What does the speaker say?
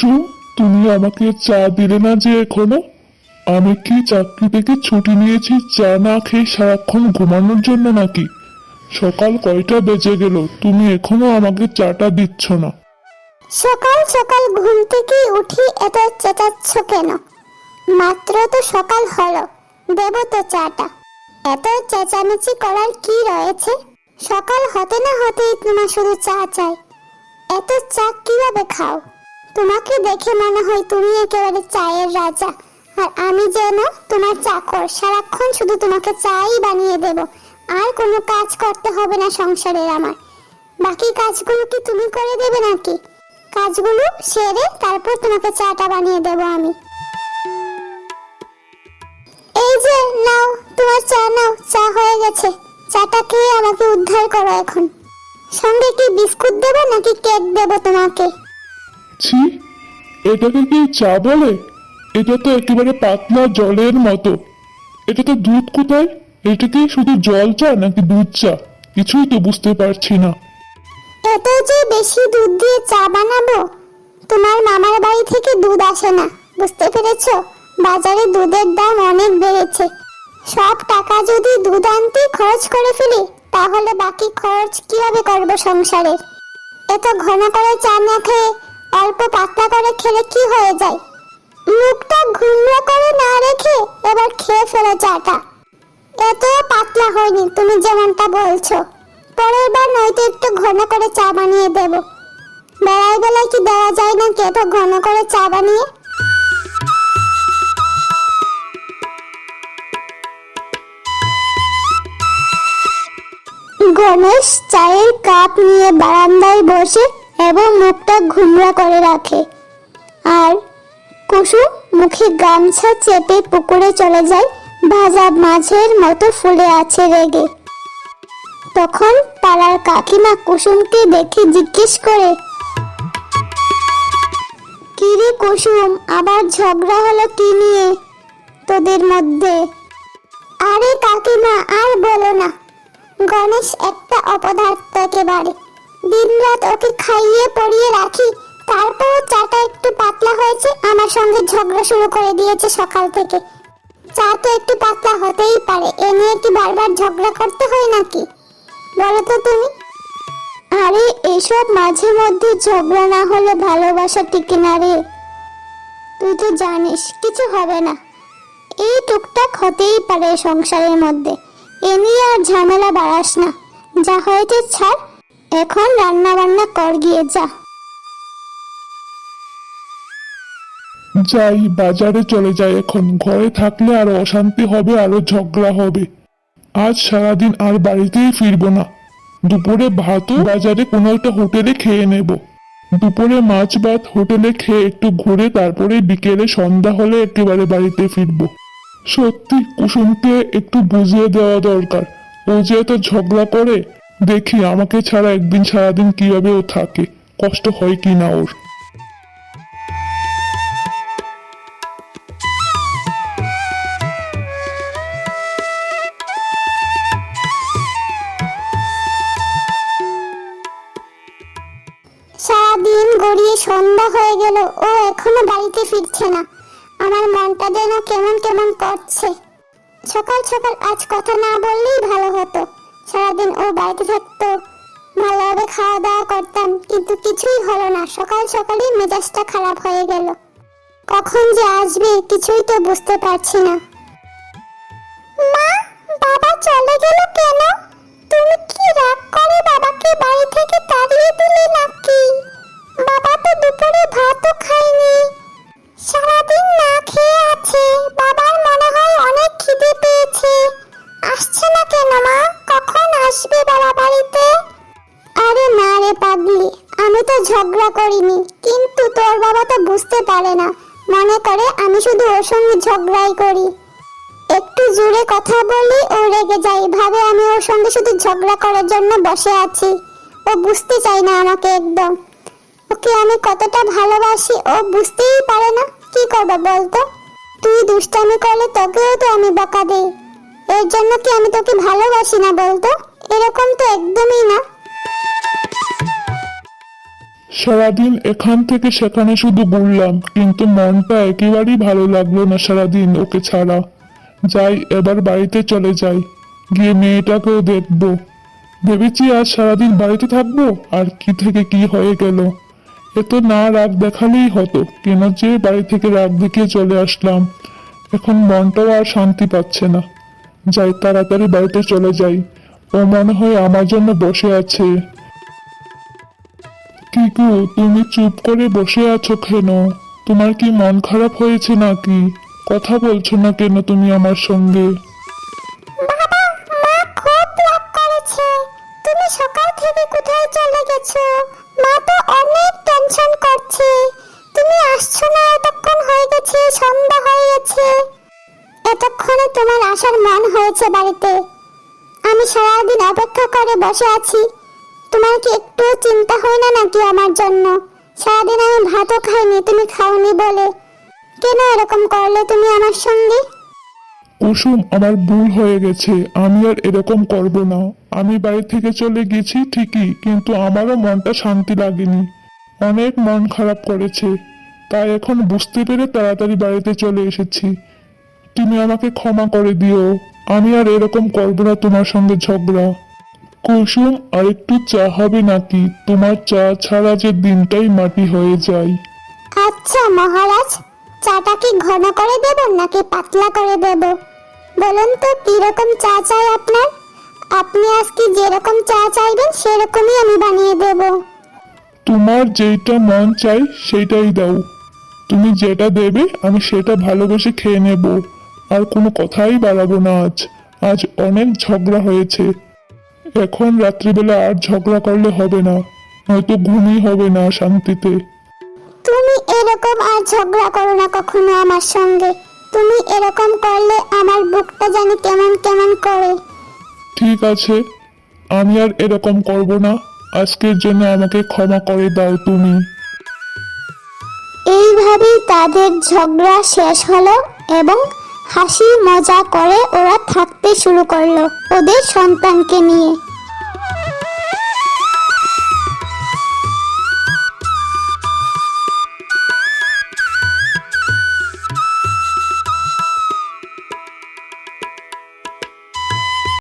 কুসুম, তুমি আমাকে চা দিলে না যে এখনো? আমি কি চাকরি থেকে ছুটি নিয়েছি চা না খেয়ে সারাক্ষণ ঘুমানোর জন্য নাকি? সকাল কয়টা বেজে গেল, তুমি এখনো আমাকে চাটা দিচ্ছ না? সকাল সকাল ঘুম থেকে উঠি এত চেঁচাচ্ছ কেন? মাত্র তো সকাল হলো, দেব তো চাটা। এত চেঁচামেচি করার কি রয়েছে? সকাল হতে না হতেই তোমার শুধু চা চাই। এত চা কিভাবে খাও? তোমাকে দেখে মনে হয় তুমি একেবারে চায়ের রাজা, আর আমি যেন তোমার চাকর, সারাক্ষণ শুধু তোমাকে চাই বানিয়ে দেব। আর কোনো কাজ করতে হবে না সংসারের আমার। বাকি কাজগুলো কি তুমি করে দেবে নাকি? কাজগুলো সেরে তারপর তোমাকে চাটা বানিয়ে দেব আমি। এই যে নাও, তোমার চা নাও, চা হয়ে গেছে। চাটা খেয়ে আমাকে উদ্ধার করো এখন। সঙ্গে কি বিস্কুট দেবো নাকি কেক দেবো তোমাকে? ছি, এটাকে কি চা বলে? এটা তো একেবারে পাতলা জলের মতো। এটা তো দুধ কোথায়? এটা কি শুধু জল চা নাকি দুধ চা? কিছুই তো বুঝতে পারছি না। এত যে বেশি দুধ দিয়ে চা বানাবো? তোমার মামার বাড়ি থেকে দুধ আসে না, বুঝতে পেরেছো? বাজারে দুধের দাম অনেক বেড়েছে। সব টাকা যদি দুধ আনতে খরচ করে ফেলি, তাহলে বাকি খরচ কিভাবে করবো সংসারের? এত ঘন করে চা না খেয়ে অল্প পাতলা করে খেলে কি হয়ে যায়? মুখটা ঘুমরা করে না রেখে এবার খেয়ে ফেলো চাটা। এত পাতলা হয়নি তুমি যেমনটা বলছো। পরের বার নয়তো একটু ঘন করে চা বানিয়ে দেব। বেলায় বেলায় কি দেওয়া যায় না কি এত ঘন করে চা বানিয়ে? গণেশ চায়ের কাপ নিয়ে বারান্দায় বসে এবং মুখটা ঘুমরা করে রাখে, আর কুসুম মুখে গামছা চেপে পুকুরে চলে যায়, ভাজা মাছের মতো ফুলে আছে রেগে। তখন পাড়ার কাকিমা কুসুমকে দেখে জিজ্ঞেস করে, কি রে কুসুম, আবার ঝগড়া হলো কি নিয়ে তোদের মধ্যে? আরে কাকিমা আর বলো না, গণেশ একটা অপদার্থ একেবারে। দিনরাত ওকে খাইয়ে পরিয়ে রাখি, তারপরও চাটা একটু পাতলা হয়েছে আমার সঙ্গে ঝগড়া শুরু করে দিয়েছে সকাল থেকে। চা তো একটু পাতলা হতেই পারে, এ নিয়ে কি বারবার ঝগড়া করতে হয় নাকি? বলো তো তুমি। আরে এসব মাঝে মধ্যে ঝগড়া না হলে ভালোবাসা টিকে না রে। তুই তো জানিস কিছু হবে না, এই টুকটাক হতেই পারে সংসারের মধ্যে। এ নিয়ে আর ঝামেলা বাড়াস না, যা হয়েছে ছাড়। এখন রান্না বান্না কর গিয়ে, যা। যাই, বাজারে চলে যাই এখন। ঘরে থাকলে আরো অশান্তি হবে, আরো ঝগড়া হবে। আজ সারাদিন আর বাড়িতেই ফিরবো না। দুপুরে ভাতও বাজারে কোনো একটা হোটেলে খেয়ে নেব। দুপুরে মাছ ভাত হোটেলে খেয়ে একটু ঘুরে তারপরে বিকেলে সন্ধ্যা হলে একেবারে বাড়িতে ফিরবো। সত্যি কুসুমকে একটু বুঝিয়ে দেওয়া দরকার। ও যে এত ঝগড়া করে, দেখি আমাকে ছাড়া একদিন সারাদিন কিভাবে ও থাকে, কষ্ট হয় কি না ওর। সারাদিন গড়িয়ে সন্ধ্যা হয়ে গেল, ও এখনো বাড়িতে ফিরছে না। আমার মনটা যেন কেমন কেমন করছে। সকাল সকাল আজ কথা না বললেই ভালো হতো। সারাদিন ও বাড়িতে থাকতো, ভালোভাবে খাওয়া দাওয়া করতাম, কিন্তু কিছুই হলো না। সকাল সকালই মেজাজটা খারাপ হয়ে গেল। কখন যে আসবে কিছুই তো বুঝতে পারছি না। মা, বাবা চলে গেল কেন? তুমি কি রাগ করে বাবাকে বাড়ি থেকে তাড়িয়ে দিলে নাকি? বাবা তো দুপুরে ভাতও খায়নি, সারাদিন না খেয়ে আছে। বাবার মনে হয় অনেক খিদে পেয়েছে। আসছে না কেন মা? কখন আসবে বাবা বাড়িতে? আরে না রে পাগলি, আমি তো ঝগড়া করিনি, কিন্তু তোর বাবা তো বুঝতে পারে না, মনে করে আমি শুধু ওর সঙ্গে ঝগড়াই করি। একটু জোরে কথা বলি ও রেগে যায়, ভাবে আমি ওর সঙ্গে শুধু ঝগড়া করার জন্য বসে আছি। ও বুঝতে চায় না আমাকে একদম। ওকে আমি কতটা ভালোবাসি ও বুঝতেই পারে না। কি করবে বলতো? তুই দুষ্টামি করলে তোকেও তো আমি বকা দেই। এর জন্য কি আমি তোকে ভালোবাসি না বলতো? এরকম তো একদমই না। সারাদিন এখান থেকে সেখানে শুধু ঘুরলাম, কিন্তু মনটা একেবারেই ভালো লাগলো না সারাদিন ওকে ছাড়া। যাই, এবার বাড়িতে চলে যাই, গিয়ে মেয়েটাকেও দেখবো। ভেবেছি আজ সারাদিন বাড়িতে থাকবো, আর কি থেকে কি হয়ে গেল। এত না রাগ দেখালেই হতো, কেন যে বাড়ি থেকে রাগ দেখিয়ে চলে আসলাম। এখন মনটাও আর শান্তি পাচ্ছে না। যাই, তাড়াতাড়ি বাড়িতে চলে যাই। ও মনে হয় আমার জন্য বসে আছে। কি গো, তুমি চুপ করে বসে আছো কেন? তোমার কি মন খারাপ হয়েছে নাকি? কথা বলছো না কেন তুমি আমার সঙ্গে? বাবা, মা খুব রাগ করেছে। তুমি সকাল থেকে কোথায় চলে গেছো? মা তো অনেক টেনশন করছে। তুমি আসছো না, এতক্ষণ হয়ে গেছে, সন্ধ্যা হয়ে গেছে। এতক্ষণে তোমার আসার মন হয়েছে বাড়িতে। আমি সারাদিন অপেক্ষা করে বসে আছি। তোমার কি একটু চিন্তা হয় না নাকি আমার জন্য? সারাদিন আমি ভাতও খাইনি, তুমি খাওনি বলে। কেন এরকম করলে তুমি আমার সঙ্গে? কুসুম, আমার ভুল হয়ে গেছে। আমি আর এরকম করব না। আমি বাড়ি থেকে চলে গেছি ঠিকই, কিন্তু আমারও মনটা শান্তি লাগেনি। অনেক মন খারাপ করেছে, তাই এখন বুঝতে পেরে তাড়াতাড়ি বাড়িতে চলে এসেছি। তুমি আমাকে ক্ষমা করে দিও। আমি আর এরকম করব না তোমার সঙ্গে ঝগড়া। কুসুম, আর একটু চা হবে নাকি? তোমার চা ছাড়া যে দিনটাই মাটি হয়ে যায়। আচ্ছা মহারাজ, চাটা কি ঘন করে দেব নাকি পাতলা করে দেব? বলুন তো কিরকম চা চাই আপনার? আপনি আজকে যেরকম চা চাইবেন সেরকমই আমি বানিয়ে দেব। তোমার যেটা মন চাই সেইটাই দাও। তুমি যেটা দেবে আমি সেটা ভালোবেসে খেয়ে নেব। আর কোনো কথাই বাড়াবো না আজ। আজ অনেক ঝগড়া হয়েছে। এখন রাত্রিবেলা আর ঝগড়া করলে হবে না, হয়তো ঘুমই হবে না শান্তিতে। তুমি এরকম আর ঝগড়া করো না কখনো আমার সঙ্গে। তুমি এরকম করলে আমার বুকটা জানি কেমন কেমন করে। ঠিক আছে, আমি আর এরকম করব না। আজকের জন্য আমাকে ক্ষমা করে দাও তুমি। এইভাবেই তাদের ঝগড়া শেষ হলো এবং হাসি মজা করে ওরা থাকতে শুরু করলো ওদের সন্তানকে নিয়ে।